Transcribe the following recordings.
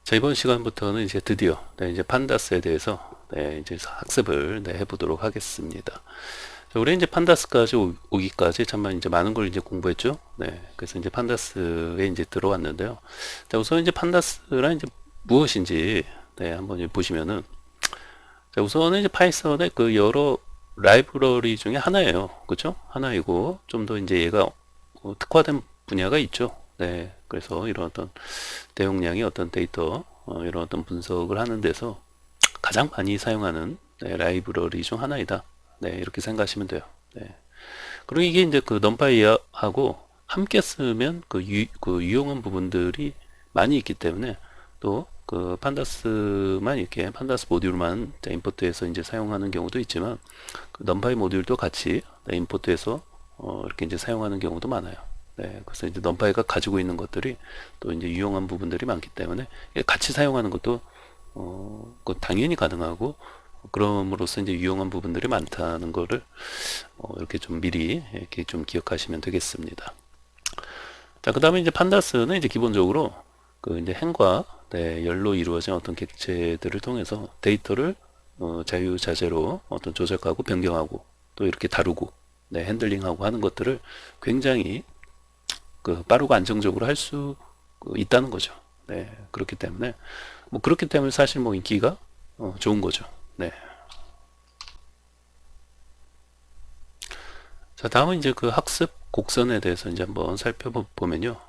자, 이번 시간부터는 이제 드디어 이제 판다스에 대해서 이제 학습을 해보도록 하겠습니다. 자, 우리 이제 판다스까지 오기까지 참만 이제 많은 걸 이제 공부했죠. 그래서 이제 판다스에 이제 들어왔는데요. 자, 우선 이제 판다스란 이제 무엇인지 한번 이제 보시면은, 자, 우선은 이제 파이썬의 그 여러 라이브러리 중에 하나예요. 그렇죠? 하나이고 좀 더 이제 얘가 특화된 분야가 있죠. 그래서 이런 어떤 대용량의 어떤 데이터, 이런 어떤 분석을 하는 데서 가장 많이 사용하는 라이브러리 중 하나이다. 이렇게 생각하시면 돼요. 그리고 이게 이제 그 넘파이하고 함께 쓰면 그 유용한 부분들이 많이 있기 때문에 또 그 판다스만 이렇게 판다스 모듈만 임포트해서 이제 사용하는 경우도 있지만 그 넘파이 모듈도 같이 임포트해서 이렇게 이제 사용하는 경우도 많아요. 그래서 이제 넘파이가 가지고 있는 것들이 또 이제 유용한 부분들이 많기 때문에 같이 사용하는 것도 당연히 가능하고, 그럼으로써 이제 유용한 부분들이 많다는 거를 이렇게 좀 미리 이렇게 좀 기억하시면 되겠습니다. 자, 그 다음에 이제 판다스는 이제 기본적으로 그 이제 행과 열로 이루어진 어떤 객체들을 통해서 데이터를 자유자재로 어떤 조작하고 변경하고 또 이렇게 다루고 핸들링하고 하는 것들을 굉장히 그 빠르고 안정적으로 할 수 있다는 거죠. 그렇기 때문에 그렇기 때문에 사실 인기가 좋은 거죠. 자, 다음은 이제 그 학습 곡선에 대해서 이제 한번 살펴보면요.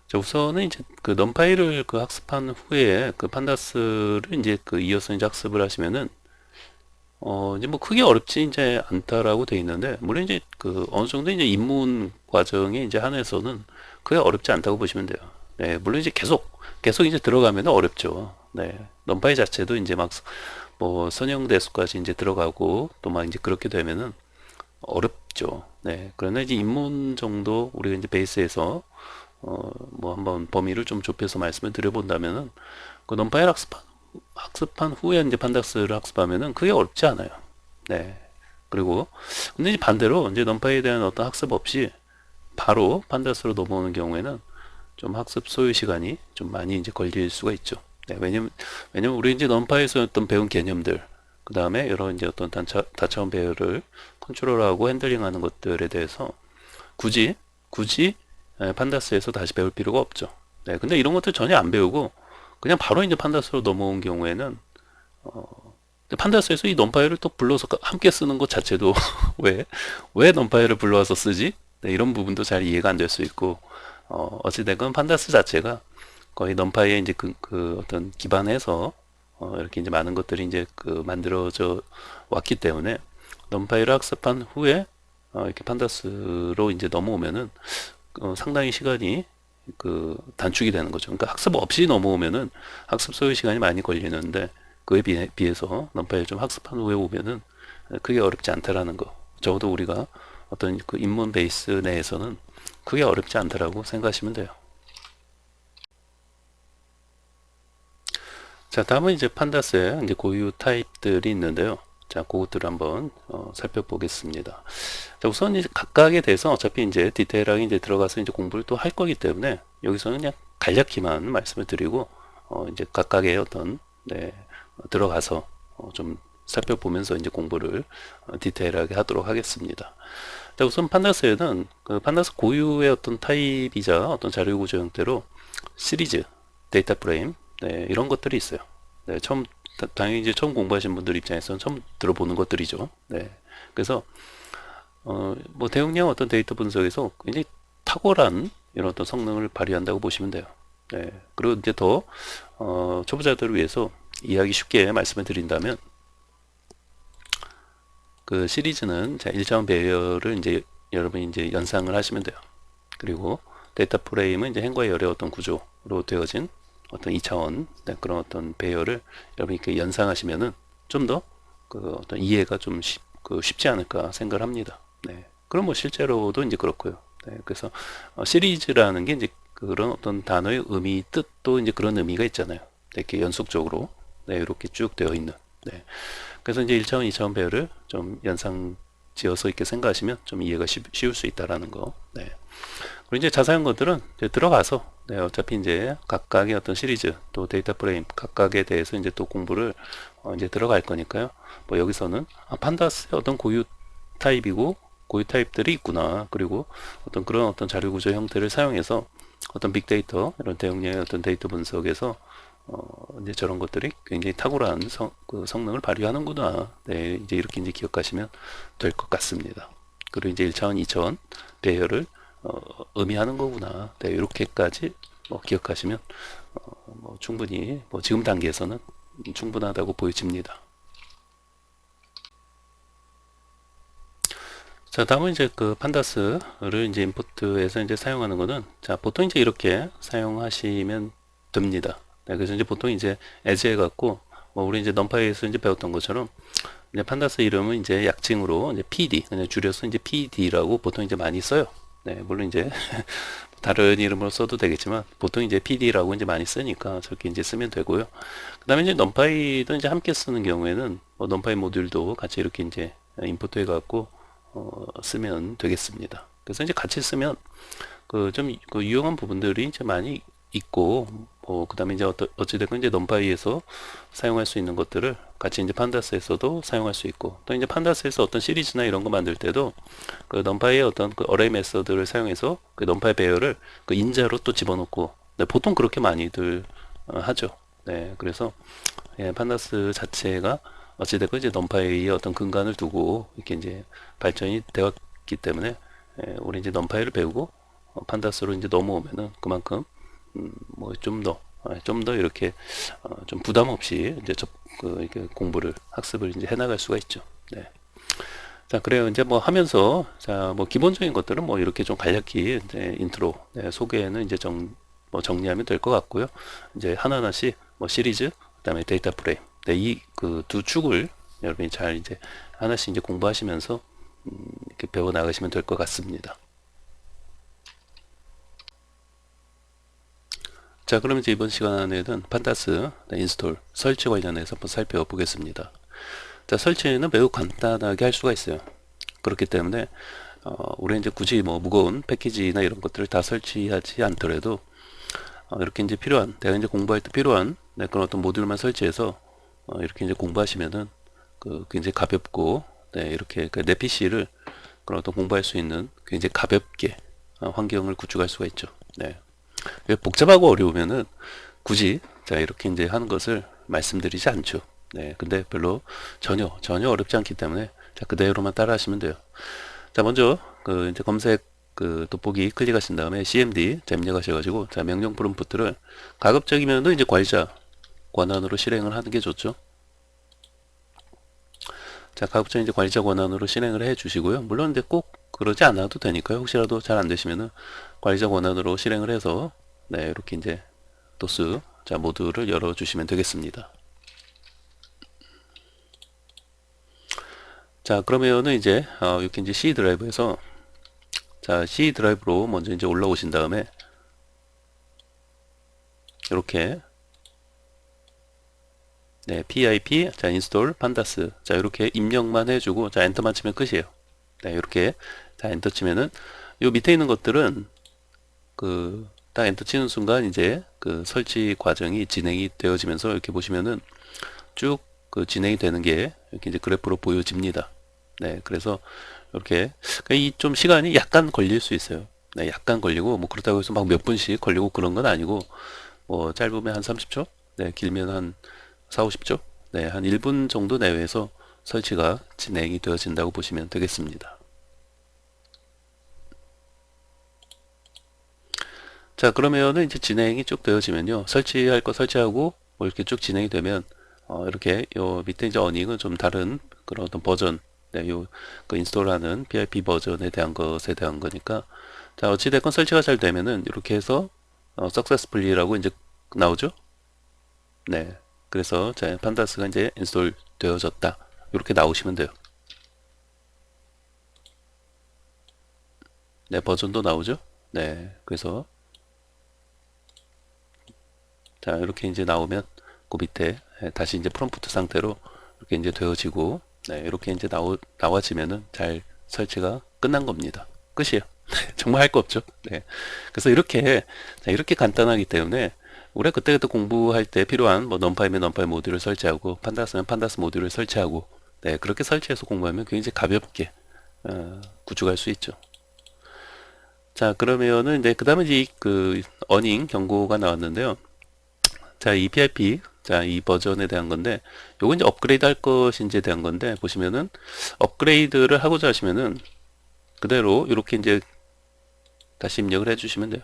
자, 우선은 이제 그 넘파이를 그 학습한 후에 그 판다스를 이제 그 이어서 이제 학습을 하시면은 이제 크게 어렵지 이제 않다라고 돼 있는데, 물론 이제 그 어느 정도 이제 입문 과정에 이제 한해서는 그게 어렵지 않다고 보시면 돼요. 물론 이제 계속 이제 들어가면 어렵죠. 넘파이 자체도 이제 막 선형 대수까지 이제 들어가고 또 막 이제 그렇게 되면은 어렵죠. 그러나 이제 입문 정도 우리가 이제 베이스에서 한번 범위를 좀 좁혀서 말씀을 드려본다면은 그 넘파이 학습한 후에 이제 판다스를 학습하면은 그게 어렵지 않아요. 네. 그리고 근데 이제 반대로 이제 넘파이에 대한 어떤 학습 없이 바로 판다스로 넘어오는 경우에는 좀 학습 소요 시간이 좀 많이 이제 걸릴 수가 있죠. 왜냐면 우리 이제 넘파이에서 어떤 배운 개념들, 그 다음에 여러 이제 어떤 다차원 배열을 컨트롤하고 핸들링하는 것들에 대해서 굳이 판다스에서 다시 배울 필요가 없죠. 근데 이런 것들 전혀 안 배우고 그냥 바로 이제 판다스로 넘어온 경우에는 판다스에서 이 넘파이를 또 불러서 함께 쓰는 것 자체도 왜 넘파이를 불러와서 쓰지? 이런 부분도 잘 이해가 안 될 수 있고, 어찌됐건 판다스 자체가 거의 넘파이에 이제 그 어떤 기반에서 이렇게 이제 많은 것들이 이제 그 만들어져 왔기 때문에 넘파이를 학습한 후에 이렇게 판다스로 이제 넘어오면은 상당히 시간이 그 단축이 되는 거죠. 그러니까 학습 없이 넘어오면은 학습 소요 시간이 많이 걸리는데 그에 비해서 넘파이를 좀 학습한 후에 오면은 그게 어렵지 않다라는 거. 적어도 우리가 어떤 그 입문 베이스 내에서는 그게 어렵지 않다라고 생각하시면 돼요. 자, 다음은 이제 판다스의 이제 고유 타입들이 있는데요. 자, 그것들을 한번 살펴보겠습니다. 자, 우선 이제 각각에 대해서 어차피 이제 디테일하게 이제 들어가서 이제 공부를 또 할 거기 때문에 여기서는 그냥 간략히만 말씀을 드리고 이제 각각의 어떤 들어가서 좀 살펴보면서 이제 공부를 디테일하게 하도록 하겠습니다. 자, 우선 판다스에는 그 판다스 고유의 어떤 타입이자 어떤 자료 구조 형태로 시리즈, 데이터 프레임, 이런 것들이 있어요. 당연히 이제 처음 공부하신 분들 입장에서는 처음 들어보는 것들이죠. 그래서 대용량 어떤 데이터 분석에서 굉장히 탁월한 이런 어떤 성능을 발휘한다고 보시면 돼요. 그리고 이제 더 초보자들을 위해서 이해하기 쉽게 말씀을 드린다면, 그 시리즈는 자, 1차원 배열을 이제 여러분이 이제 연상을 하시면 돼요. 그리고 데이터 프레임은 이제 행과 열의 어떤 구조로 되어진 어떤 2차원 그런 어떤 배열을 여러분이 이렇게 연상하시면은 좀 더 그 어떤 이해가 좀 쉽지 않을까 생각을 합니다. 그럼 실제로도 이제 그렇고요. 그래서 시리즈라는 게 이제 그런 어떤 단어의 의미, 뜻도 이제 그런 의미가 있잖아요. 이렇게 연속적으로 이렇게 쭉 되어 있는. 그래서 이제 1차원, 2차원 배열을 좀 연상 지어서 이렇게 생각하시면 좀 이해가 쉬울 수 있다라는 거. 그리고 이제 자세한 것들은 이제 들어가서 네, 어차피 이제 각각의 어떤 시리즈 또 데이터 프레임 각각에 대해서 이제 또 공부를 이제 들어갈 거니까요. 뭐 여기서는 판다스의 어떤 고유 타입이고 고유 타입들이 있구나. 그리고 어떤 그런 어떤 자료 구조 형태를 사용해서 어떤 빅데이터 이런 대용량의 어떤 데이터 분석에서 이제 저런 것들이 굉장히 탁월한 그 성능을 발휘하는구나. 네, 이제 이렇게 이제 기억하시면 될 것 같습니다. 그리고 이제 1차원, 2차원 배열을 의미하는 거구나. 네, 이렇게까지 기억하시면 뭐 충분히 뭐 지금 단계에서는 충분하다고 보여집니다. 자, 다음은 이제 그 판다스를 이제 임포트에서 이제 사용하는 거는 자, 보통 이제 이렇게 사용하시면 됩니다. 네, 그래서 이제 보통 이제 as 해 갖고 뭐 우리 이제 넘파이에서 이제 배웠던 것처럼 이제 판다스 이름은 이제 약칭으로 이제 PD 그냥 줄여서 이제 PD라고 보통 이제 많이 써요. 네, 물론 이제 다른 이름으로 써도 되겠지만 보통 이제 PD라고 이제 많이 쓰니까 저렇게 이제 쓰면 되고요. 그다음에 이제 넘파이도 이제 함께 쓰는 경우에는 뭐 넘파이 모듈도 같이 이렇게 이제 임포트 해갖고 쓰면 되겠습니다. 그래서 이제 같이 쓰면 그 좀 그 유용한 부분들이 이제 많이 있고 뭐 그다음에 이제 어찌됐건 이제 넘파이에서 사용할 수 있는 것들을 같이 이제 판다스에서도 사용할 수 있고 또 이제 판다스에서 어떤 시리즈나 이런 거 만들 때도 그 넘파이의 어떤 그 어레이 메서드를 사용해서 그 넘파이 배열을 그 인자로 또 집어넣고 네, 보통 그렇게 많이들 하죠. 네, 그래서 예, 판다스 자체가 어찌됐건 이제 넘파이의 어떤 근간을 두고 이렇게 이제 발전이 되었기 때문에 예, 우리 이제 넘파이를 배우고 판다스로 이제 넘어오면은 그만큼 뭐 좀 더 이렇게 좀 부담 없이 이제 이렇게 공부를 학습을 이제 해나갈 수가 있죠. 네. 자, 그래요. 이제 뭐 하면서 자, 뭐 기본적인 것들은 뭐 이렇게 좀 간략히 이제 인트로 네, 소개는 이제 뭐 정리하면 될 것 같고요. 이제 하나하나씩 뭐 시리즈, 그다음에 데이터 프레임, 네, 이 그 두 축을 여러분이 잘 이제 하나씩 이제 공부하시면서 이렇게 배워 나가시면 될 것 같습니다. 자, 그럼 이제 이번 시간에는 판다스 인스톨 설치 관련해서 한번 살펴보겠습니다. 자, 설치는 매우 간단하게 할 수가 있어요. 그렇기 때문에 우리 이제 굳이 뭐 무거운 패키지나 이런 것들을 다 설치하지 않더라도 이렇게 이제 필요한 내가 이제 공부할 때 필요한 네, 그런 어떤 모듈만 설치해서 이렇게 이제 공부하시면은 그 굉장히 가볍고 네, 이렇게 내 PC를 그런 어떤 공부할 수 있는 굉장히 가볍게 환경을 구축할 수가 있죠. 네. 복잡하고 어려우면은 굳이 자 이렇게 이제 하는 것을 말씀드리지 않죠. 네, 근데 별로 전혀 어렵지 않기 때문에 자 그대로만 따라 하시면 돼요. 자, 먼저 그 이제 검색 그 돋보기 클릭하신 다음에 cmd 자 입력하셔가지고 자 명령 프롬프트를 가급적이면은 이제 관리자 권한으로 실행을 하는 게 좋죠. 자, 가급적 이제 관리자 권한으로 실행을 해 주시고요. 물론 근데 꼭 그러지 않아도 되니까요. 혹시라도 잘 안 되시면은 관리자 권한으로 실행을 해서 네, 이렇게 이제 도스 자 모드를 열어 주시면 되겠습니다. 자, 그러면은 이제 이렇게 이제 C 드라이브에서 자, C 드라이브로 먼저 이제 올라오신 다음에 이렇게 네, pip 자 인스톨 판다스 자 이렇게 입력만 해주고 자 엔터만 치면 끝이에요. 네, 이렇게 자 엔터 치면은 요 밑에 있는 것들은 그 딱 엔터 치는 순간 이제 그 설치 과정이 진행이 되어지면서 이렇게 보시면은 쭉 그 진행이 되는 게 이렇게 이제 그래프로 보여집니다. 네, 그래서 이렇게 이 좀 시간이 약간 걸릴 수 있어요. 네, 약간 걸리고 뭐 그렇다고 해서 막 몇 분씩 걸리고 그런 건 아니고 뭐 짧으면 한 30초, 네, 길면 한 4, 50초, 네, 한 1분 정도 내외에서 설치가 진행이 되어진다고 보시면 되겠습니다. 자, 그러면은 이제 진행이 쭉 되어지면요. 설치할 거 설치하고 뭐 이렇게 쭉 진행이 되면 이렇게 요 밑에 이제 어닝은 좀 다른 그런 어떤 버전 네, 그 인스톨하는 PIP 버전에 대한 것에 대한 거니까 자, 어찌됐건 설치가 잘 되면은 이렇게 해서 successfully라고 이제 나오죠. 네. 그래서 자, 판다스가 이제 인스톨 되어졌다. 이렇게 나오시면 돼요. 네, 버전도 나오죠. 네. 그래서 자, 이렇게 이제 나오면 그 밑에 다시 이제 프롬프트 상태로 이렇게 이제 되어지고 네, 이렇게 이제 나와지면은 잘 설치가 끝난 겁니다. 끝이에요. 정말 할 거 없죠. 네. 그래서 이렇게, 자, 이렇게 간단하기 때문에 우리가 그때그때 공부할 때 필요한 뭐 넘파이면 넘파이 모듈을 설치하고 판다스면 판다스 모듈을 설치하고 네, 그렇게 설치해서 공부하면 굉장히 가볍게 구축할 수 있죠. 자, 그러면은 이제 그다음에 이제 그 어닝 경고가 나왔는데요. 자, 이 PIP, 자, 이 버전에 대한 건데, 요거 이제 업그레이드 할 것인지에 대한 건데, 보시면은, 업그레이드를 하고자 하시면은, 그대로 이렇게 이제 다시 입력을 해주시면 돼요.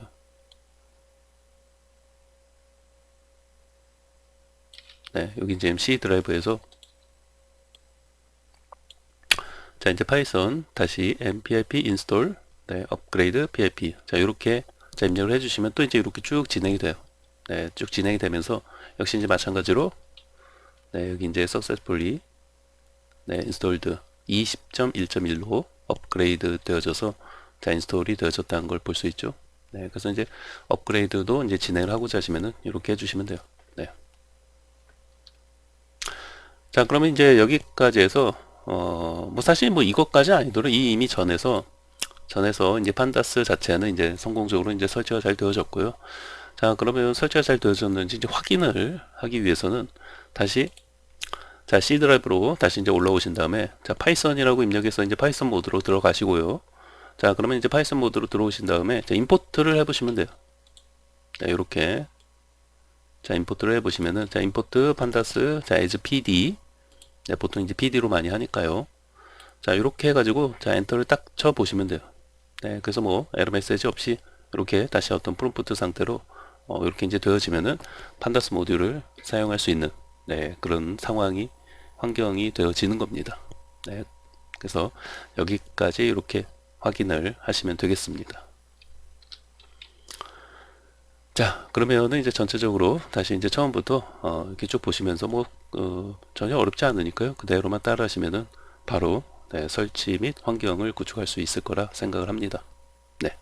네, 여기 이제 C 드라이브에서, 자, 이제 파이썬, 다시 mpip install, 네, 업그레이드 pip. 자, 이렇게, 자, 입력을 해주시면 또 이제 이렇게 쭉 진행이 돼요. 네, 쭉 진행이 되면서, 역시 이제 마찬가지로, 네, 여기 이제 successfully, 네, installed 20.1.1로 업그레이드 되어져서 자, 인스톨이 되어졌다는 걸 볼 수 있죠. 네, 그래서 이제 업그레이드도 이제 진행을 하고자 하시면은 이렇게 해주시면 돼요. 네. 자, 그러면 이제 여기까지 해서 뭐 사실 뭐 이것까지 아니더라도 이 이미 전에서 이제 판다스 자체는 이제 성공적으로 이제 설치가 잘 되어졌고요. 자, 그러면 설치가 잘 되어졌는지 이제 확인을 하기 위해서는 다시 자, C 드라이브로 다시 이제 올라오신 다음에 자, 파이썬이라고 입력해서 이제 파이썬 모드로 들어가시고요. 자, 그러면 이제 파이썬 모드로 들어오신 다음에 자, 임포트를 해보시면 돼요. 자, 이렇게 자, 임포트를 해보시면은 자, 임포트 판다스 자, as PD 네, 보통 이제 PD로 많이 하니까요. 자, 이렇게 해가지고 자, 엔터를 딱 쳐 보시면 돼요. 네, 그래서 뭐 에러 메시지 없이 이렇게 다시 어떤 프롬프트 상태로 이렇게 이제 되어지면은 판다스 모듈을 사용할 수 있는 네, 그런 상황이 환경이 되어지는 겁니다. 네, 그래서 여기까지 이렇게 확인을 하시면 되겠습니다. 자, 그러면은 이제 전체적으로 다시 이제 처음부터 이렇게 쭉 보시면서 뭐 전혀 어렵지 않으니까요. 그대로만 따라 하시면은 바로 네, 설치 및 환경을 구축할 수 있을 거라 생각을 합니다. 네.